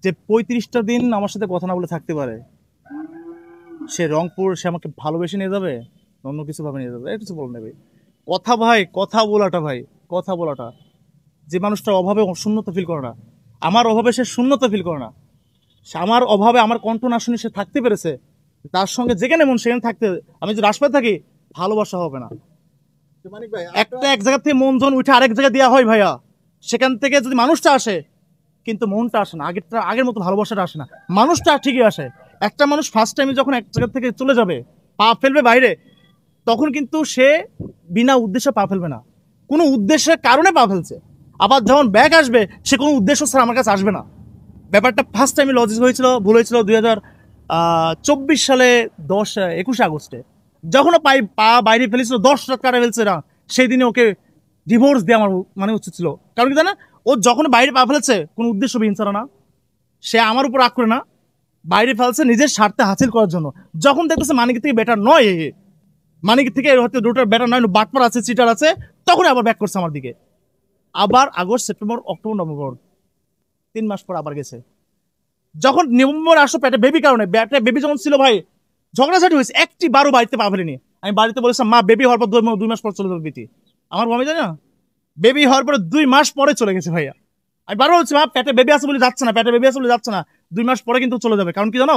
যে 35টা দিন আমার সাথে কথা না বলে থাকতে পারে, সে রংপুর সে আমাকে ভালোবেসে নিয়ে যাবে, অন্য কিছু ভাবে নিয়ে যাবে, এটা কিছু বলে নেবে। কথা ভাই, কথা বলাটা ভাই, কথা বলাটা, যে মানুষটার অভাবে শূন্যতা ফিল করে না, আমার অভাবে সে শূন্যতা ফিল করে না, সে আমার অভাবে আমার কণ্ঠ না শুনে সে থাকতে পেরেছে, তার সঙ্গে যেখানে মন সেখানে থাকতে। আমি যদি রাজপথে থাকি, ভালোবাসা হবে না। মানিক ভাই একটা এক জায়গা থেকে মন যখন উঠে আরেক জায়গায় দেওয়া হয় ভাইয়া, সেখান থেকে যদি মানুষটা আসে, কিন্তু মনটা আসে না, আগের মতো ভালোবাসাটা আসে না। মানুষটা ঠিকই আসে। একটা মানুষ ফার্স্ট টাইমে যখন এক জায়গা থেকে চলে যাবে, পা ফেলবে বাইরে, তখন কিন্তু সে বিনা উদ্দেশ্যে পা ফেলবে না, কোনো উদ্দেশ্যের কারণে পা ফেলছে। আবার যখন ব্যাগ আসবে, সে কোনো উদ্দেশ্য ছাড়া আমার কাছে আসবে না। ব্যাপারটা ফার্স্ট টাইমে লজিক হয়েছিল, ভুল হয়েছিল 2024 সালে 21 আগস্টে, যখন ও পা বাইরে ফেলেছিল, 10 রাত কাটা ফেলছে না, সেই দিনে ওকে ডিভোর্স দিয়ে আমার মানে উচিত ছিল। কারণ কি জানা, ও যখন বাইরে পা ফেলেছে কোনো উদ্দেশ্যবিহীন ছাড়া না, সে আমার উপর রাগ করে না, বাইরে ফেলছে নিজের স্বার্থে হাসিল করার জন্য। যখন দেখতেছে মানিকের থেকে বেটার নয়, মানিকের থেকে হয়তো দুটোর বেটার নয়, বাটপার আছে, চিটার আছে, তখন আবার ব্যাক করছে আমার দিকে। আবার আগস্ট, সেপ্টেম্বর, অক্টোবর, নভেম্বর, 3 মাস পর আবার গেছে। যখন নভেম্বর আসো, পেটে বেবি কারণে, পেটে বেবি যখন ছিল ভাই, ঝগড়াঝাটি হয়েছে, একটি বারো বাড়িতে পা ফেলেনি। আমি বাড়িতে বলেছিলাম, মা বেবি হওয়ার পর 2 মাস পর চলে যাবে বিটি। আমার আমি জানি না, বেবি হওয়ার পরে 2 মাস পরে চলে গেছে ভাইয়া। আমি বারবার বলছি, মা পেটে বেবি আছে বলে যাচ্ছে না, পেটে বেবি আছে বলে যাচ্ছে না, 2 মাস পরে কিন্তু চলে যাবে। কারণ কি জানো,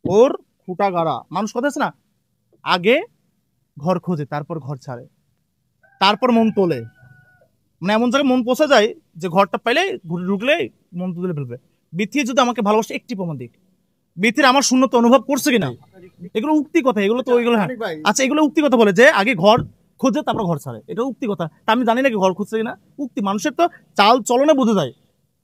ওর খুঁটা গাড়া মানুষ কথা আছে না, আগে ঘর খোঁজে, তারপর ঘর ছাড়ে, তারপর মন তোলে। মানে এমন জায়গায় মন পৌঁছে যায় যে ঘরটা পাইলেই ঢুকলেই মন তুলে ফেলবে। বিথি যদি আমাকে ভালোবাসে, একটি প্রমাণ দিক, বিথির আমার শূন্যতা অনুভব করছে কিনা। এগুলো উক্তি কথা, এগুলো তো ওইগুলো, হ্যাঁ মানিক ভাই আচ্ছা, এগুলো উক্তি কথা বলে যে আগে ঘর খোঁজে তারপর ঘর ছাড়ে, এটা উক্তি কথা। তা আমি জানি না কি ঘর খুঁজছে কিনা, উক্তি। মানুষের তো চাল চলনে বোঝা যায়,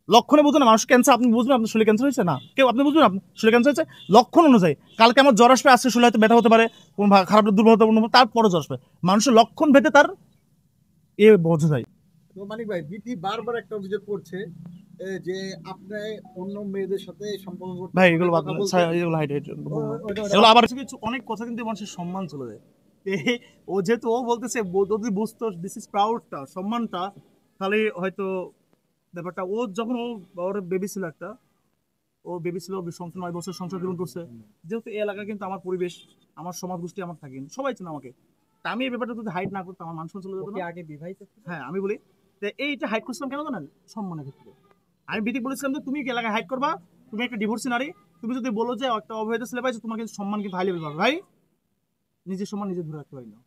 লক্ষণে বোঝে না। মানুষ ক্যান্সার, আপনি বুঝবেন আপনার শরীরে ক্যান্সার হয়েছে না, কেউ আপনি বুঝবেন আপনার শরীরে ক্যান্সার হয়েছে লক্ষণ অনুযায়ী। কালকে আমার জ্বর আসবে, আজকে শরীরে হয়তো ব্যথা হতে পারে, কোন খারাপ দুর্বলতা, তারপরে জ্বর আসবে। মানুষের লক্ষণ ভেদে তার বোঝা যায়। তো মানিক ভাই বিটি বারবার একটা অভিযোগ করছে যে আপনি অন্য মেয়েদের সাথে সম্পর্ক করতে ভাই এগুলো বাদ কথা দেন, বলতেন। এগুলো হাইট ওটা এগুলো আবার কিছু কিছু অনেক কথা কিন্তু মানুষের সম্মান চলে যায়। ও যেহেতু ও বলতেছে, যদি বুঝতো দিস ইজ প্রাউডটা, সম্মানটা, তাহলে হয়তো ব্যাপারটা। ও যখন ওর বেবি ছিল একটা, ও বেবি ছিল, সংসার 9 বছর সংসার জীবন করছে। যেহেতু এই এলাকা কিন্তু আমার পরিবেশ, আমার সমাজ গোষ্ঠী আমার থাকে, সবাই চেনে আমাকে। তা আমি এই ব্যাপারটা যদি হাইট না করতাম, আমার মান সম্মান চলে যেত না। আগে বিবাহিত, হ্যাঁ আমি বলি যে এইটা হাইট করছিলাম কেন জানেন, সম্মানের ক্ষেত্রে। আমি বিধি বলেছিলাম যে তুমি কি এলাকায় হাইট করবা, তুমি একটা ডিভোর্সি নারী, তুমি যদি বলো যে একটা অবৈধ ছেলে পাইছো, তোমাকে সম্মান কিন্তু হাই লেভেল পাবে ভাই, নিজের সম্মান নিজে ধরে রাখতে পারি না।